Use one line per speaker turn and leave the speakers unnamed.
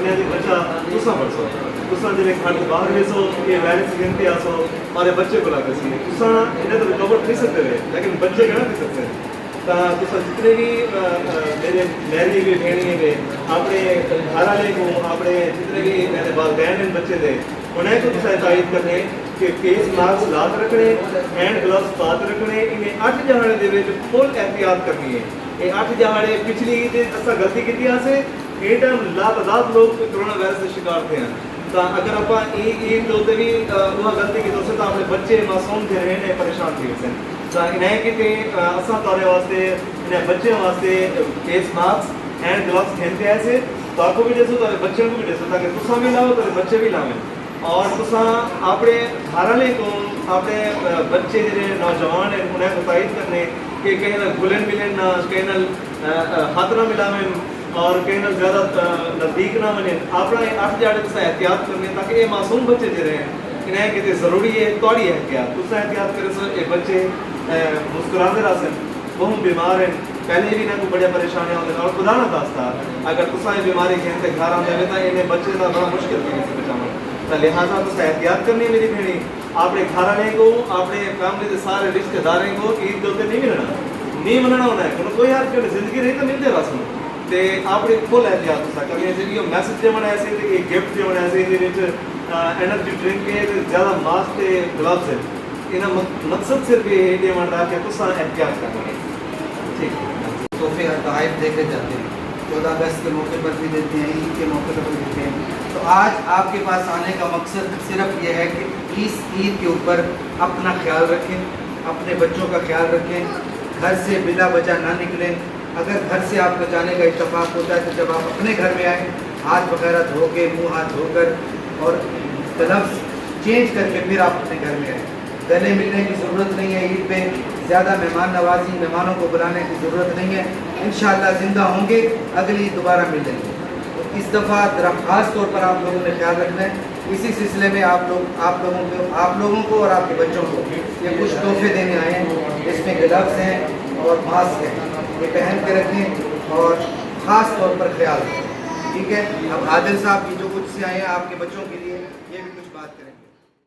انہیں دی بچہ تساں پڑھسو تساں جڑے گھر دے باہر ویسو یہ وائرس گنتے آسو ہمارے بچے کو لگے سی تساں انہیں تو ریکور تھی سکتے ہوئے لیکن بچے کہنا تھی سکتے ہیں تو تساں جتنے بھی میری بھی بھیڑی ہیں اپنے گھر والے کو اپنے جتنے بھی میرے والدین ہیں بچے دے انہیں کو تصا تائید کرنے کہ فیس ماسک لاد رکھنے ہینڈ گلوز پات رکھنے انہیں 8 جہاڑے دے وچ فل احتیاط کرنی ہے یہ 8 جہاڑے پچھلی عید اصا غلطی کی سے یہ ٹائم لاتعداد لوگ کرونا وائرس کے شکار تھے ہیں تو اگر آپ عید دے بھی وہ غلطی کی تو اپنے بچے معصوم تھے رہے ہیں پریشان تھے سے تو انہیں کہ اصا تارے واسطے انہیں بچے واسطے فیس ماسک ہینڈ گلوز کھیلتے ایسے تو آپ کو بھی دسو تارے بچوں کو بھی دسو تاکہ تصا بھی لاؤ تارے بچے بھی لاؤ اور تصا اپنے گھر والے کو اپنے بچے جڑے نوجوان ہیں انہیں کو تائید کرنے کہ کہیں نہ گلن ملن نہ کہیں نہ ہاتھ نہ ملاویں اور کہیں نہ زیادہ نزدیک نہ بنیں اپنا 8 جاڑے تصا احتیاط کرنے تاکہ یہ معصوم بچے جڑے ہیں انہیں کہ ضروری ہے تھوڑی احتیاط تصا احتیاط کرے سو یہ بچے مسکراتے رہ سن بہت بیمار ہیں پہلے بھی نہ کوئی بڑے پریشانیاں ہوتے ہیں اور خدا نہ داستا اگر تصا یہ بیماری کھیلتے گھر آتے ہیں تو انہیں بچے کا بڑا مشکل ہے سے بچانا تو لہٰذا تصا احتیاط کرنی میری بھیڑی اپنے گھر والے کو اپنے فیملی کے سارے رشتے داروں کو عید کے نہیں مننا ہونا ہے کوئی حد کر زندگی رہی تو ملتے رس تو اپنی فل احتیاط تصا کرنی جی میسج جو بنایا سے یہ گفٹ جو بنایا سے یہ انرجی ڈرنک ہے زیادہ ماسک تے گلوز ہے یہ مقصد صرف یہ بن رہا کہ تصا احتیاط کرنا ہے ٹھیک
تحفے اور تحائف دیکھے جاتے ہیں 14 اگست کے موقع پر بھی دیتے ہیں عید کے موقع پر بھی دیتے ہیں تو آج آپ کے پاس آنے کا مقصد صرف یہ ہے کہ اس عید کے اوپر اپنا خیال رکھیں اپنے بچوں کا خیال رکھیں گھر سے بلا وجہ نہ نکلیں اگر گھر سے آپ کو جانے کا اتفاق ہوتا ہے تو جب آپ اپنے گھر میں آئیں ہاتھ وغیرہ دھو کے منہ ہاتھ دھو کر اور گلوز چینج کر کے پھر آپ اپنے گھر میں آئیں گلے ملنے کی ضرورت نہیں ہے عید پہ زیادہ مہمان نوازی مہمانوں کو بلانے کی ضرورت نہیں ہے انشاءاللہ زندہ ہوں گے اگلی دوبارہ مل لیں گے اس دفعہ خاص طور پر آپ لوگوں نے خیال رکھنا ہے اسی سلسلے میں آپ لوگوں کو اور آپ کے بچوں کو یہ کچھ تحفے دینے آئے ہیں اس میں گلوز ہیں اور ماسک ہیں یہ پہن کے رکھیں اور خاص طور پر خیال رکھیں ٹھیک ہے اب عادل صاحب کی جو کچھ سے آئے ہیں آپ کے بچوں کے لیے یہ بھی کچھ بات کریں